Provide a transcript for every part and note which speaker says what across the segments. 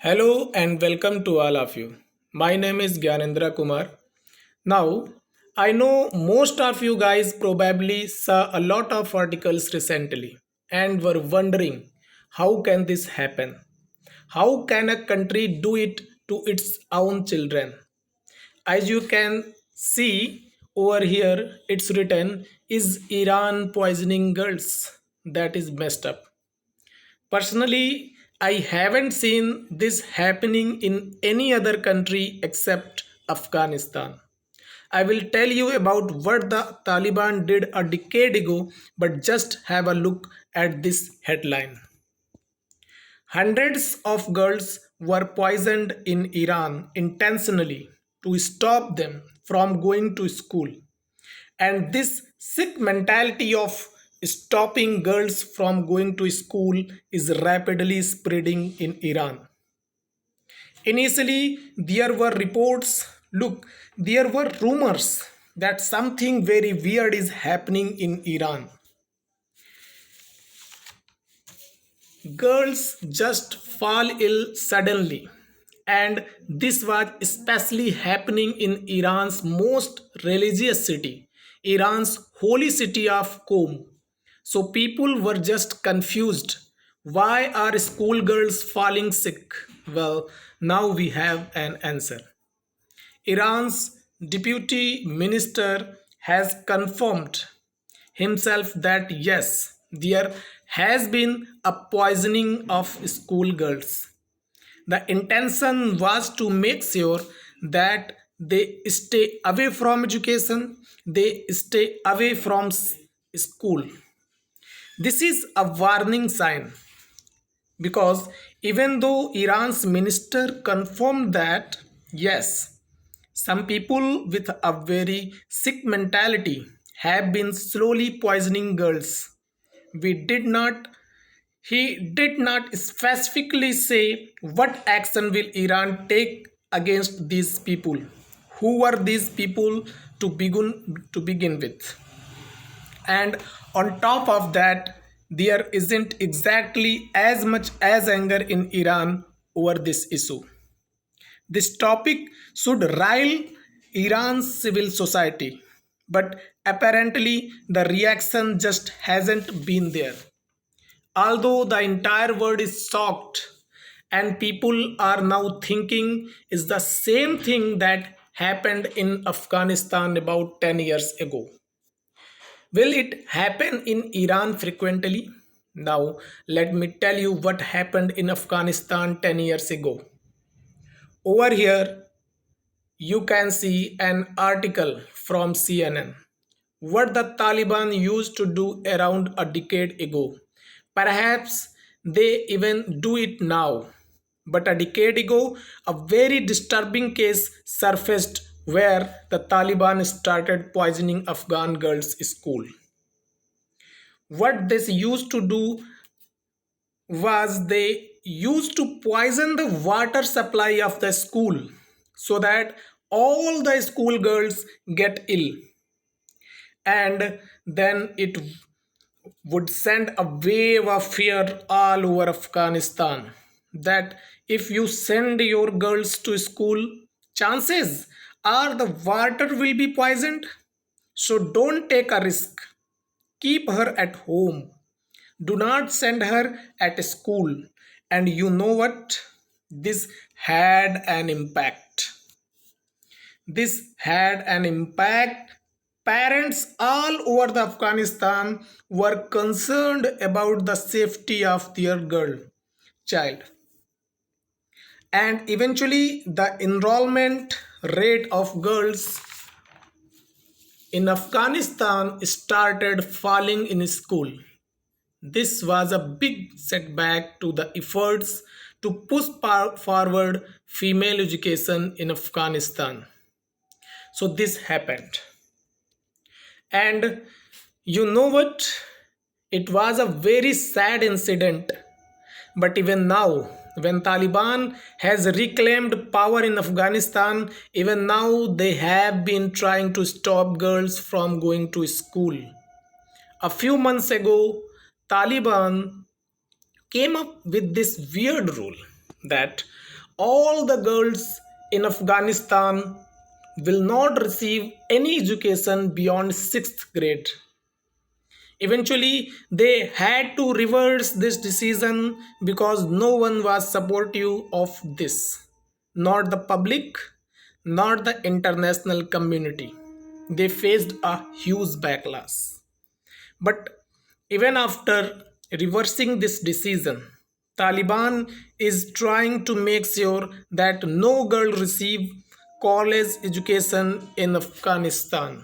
Speaker 1: Hello and welcome to all of you. My name is Gyanendra Kumar. Now, I know most of you guys probably saw a lot of articles recently and were wondering how can this happen? How can a country do it to its own children? As you can see over here, it's written, is Iran poisoning girls? That is messed up. Personally, I haven't seen this happening in any other country except Afghanistan. I will tell you about what the Taliban did a decade ago, but just have a look at this headline. Hundreds of girls were poisoned in Iran intentionally to stop them from going to school. And this sick mentality of stopping girls from going to school is rapidly spreading in Iran. Initially, there were reports, look, there were rumors that something very weird is happening in Iran. Girls just fall ill suddenly. And this was especially happening in Iran's most religious city, Iran's holy city of Qom. So people were just confused. Why are schoolgirls falling sick? Well, now we have an answer. Iran's deputy minister has confirmed himself that yes, there has been a poisoning of schoolgirls. The intention was to make sure that they stay away from education, they stay away from school. This is a warning sign because even though Iran's minister confirmed that, yes, some people with a very sick mentality have been slowly poisoning girls. We did not He did not specifically say what action will Iran take against these people. Who were these people to begin with? And on top of that, there isn't exactly as much as anger in Iran over this issue. This topic should rile Iran's civil society, but apparently the reaction just hasn't been there. Although the entire world is shocked, and people are now thinking is the same thing that happened in Afghanistan about 10 years ago. Will it happen in Iran frequently? Now, let me tell you what happened in Afghanistan 10 years ago. Over here, you can see an article from CNN. What the Taliban used to do around a decade ago. Perhaps they even do it now. But a decade ago, a very disturbing case surfaced where the Taliban started poisoning Afghan girls' school. What they used to do was they used to poison the water supply of the school so that all the school girls get ill, and then it would send a wave of fear all over Afghanistan that if you send your girls to school, chances are the water will be poisoned. So don't take a risk. Keep her at home. Do not send her at school. And you know what? This had an impact. This had an impact. Parents all over the Afghanistan were concerned about the safety of their girl child. And eventually, the enrollment rate of girls in Afghanistan started falling in school. This was a big setback to the efforts to push forward female education in Afghanistan. So, this happened. And you know what? It was a very sad incident. But even now, when Taliban has reclaimed power in Afghanistan, even now they have been trying to stop girls from going to school. A few months ago, Taliban came up with this weird rule that all the girls in Afghanistan will not receive any education beyond 6th grade. Eventually, they had to reverse this decision because no one was supportive of this. Not the public, not the international community. They faced a huge backlash. But even after reversing this decision, Taliban is trying to make sure that no girl receive college education in Afghanistan.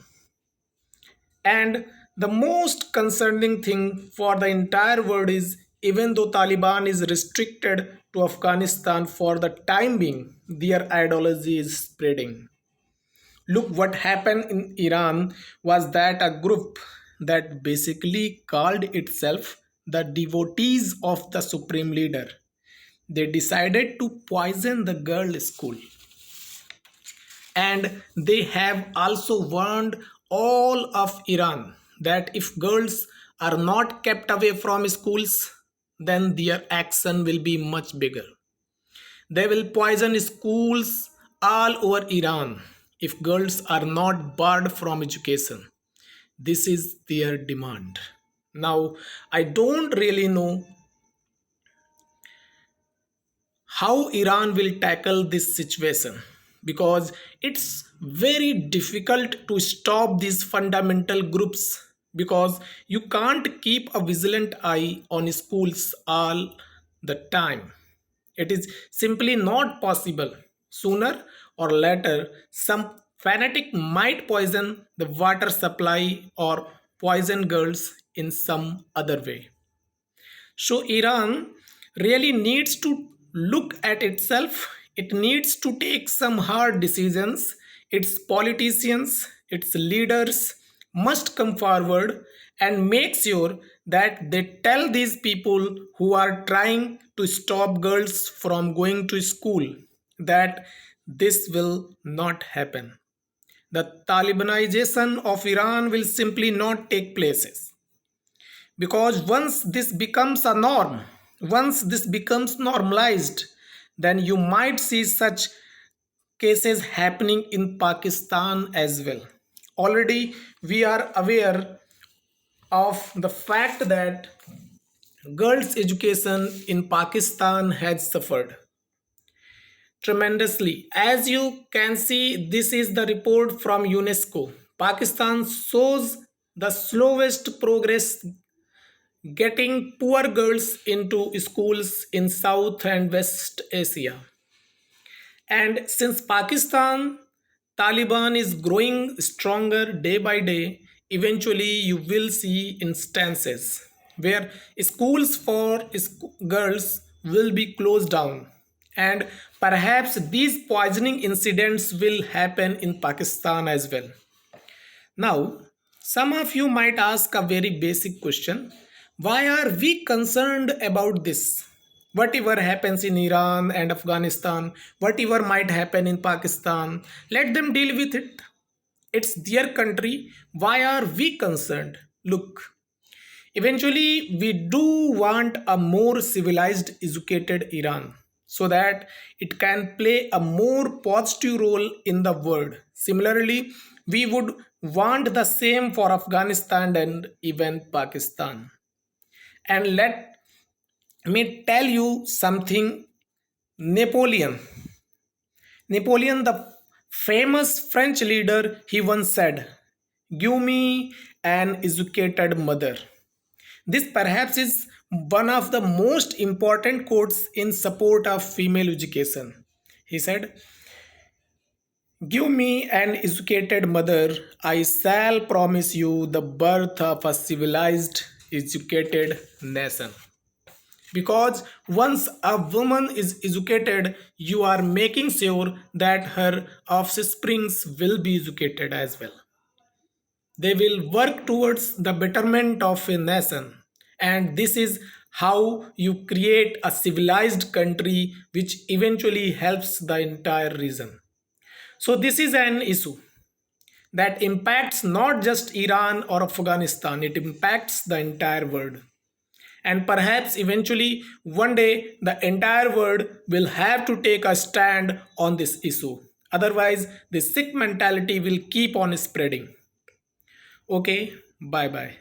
Speaker 1: And the most concerning thing for the entire world is even though Taliban is restricted to Afghanistan for the time being, their ideology is spreading. Look what happened in Iran was that a group that basically called itself the devotees of the supreme leader. They decided to poison the girl school, and they have also warned all of Iran that if girls are not kept away from schools, then their action will be much bigger. They will poison schools all over Iran if girls are not barred from education. This is their demand. Now, I don't really know how Iran will tackle this situation because it's very difficult to stop these fundamental groups because you can't keep a vigilant eye on schools all the time. It is simply not possible. Sooner or later, some fanatic might poison the water supply or poison girls in some other way. So Iran really needs to look at itself. It needs to take some hard decisions. Its politicians, its leaders must come forward and make sure that they tell these people who are trying to stop girls from going to school that this will not happen. The Talibanization of Iran will simply not take place because once this becomes a norm, once this becomes normalized, then you might see such cases happening in Pakistan as well. Already we are aware of the fact that girls education in Pakistan has suffered tremendously. As you can see, this is the report from UNESCO. Pakistan shows the slowest progress getting poor girls into schools in South and West Asia. And since Pakistan, Taliban is growing stronger day by day, eventually you will see instances where schools for girls will be closed down. And perhaps these poisoning incidents will happen in Pakistan as well. Now, some of you might ask a very basic question. Why are we concerned about this? Whatever happens in Iran and Afghanistan, whatever might happen in Pakistan, let them deal with it. It's their country. Why are we concerned? Look, eventually, we do want a more civilized, educated Iran so that it can play a more positive role in the world. Similarly, we would want the same for Afghanistan and even Pakistan. And let me tell you something. Napoleon, Napoleon, the famous French leader, he once said, "Give me an educated mother." This perhaps is one of the most important quotes in support of female education. He said, "Give me an educated mother, I shall promise you the birth of a civilized, educated nation." Because once a woman is educated, you are making sure that her offsprings will be educated as well. They will work towards the betterment of a nation. And this is how you create a civilized country which eventually helps the entire region. So, this is an issue that impacts not just Iran or Afghanistan, it impacts the entire world. And perhaps eventually one day the entire world will have to take a stand on this issue. Otherwise, the Sikh mentality will keep on spreading. Okay, bye bye.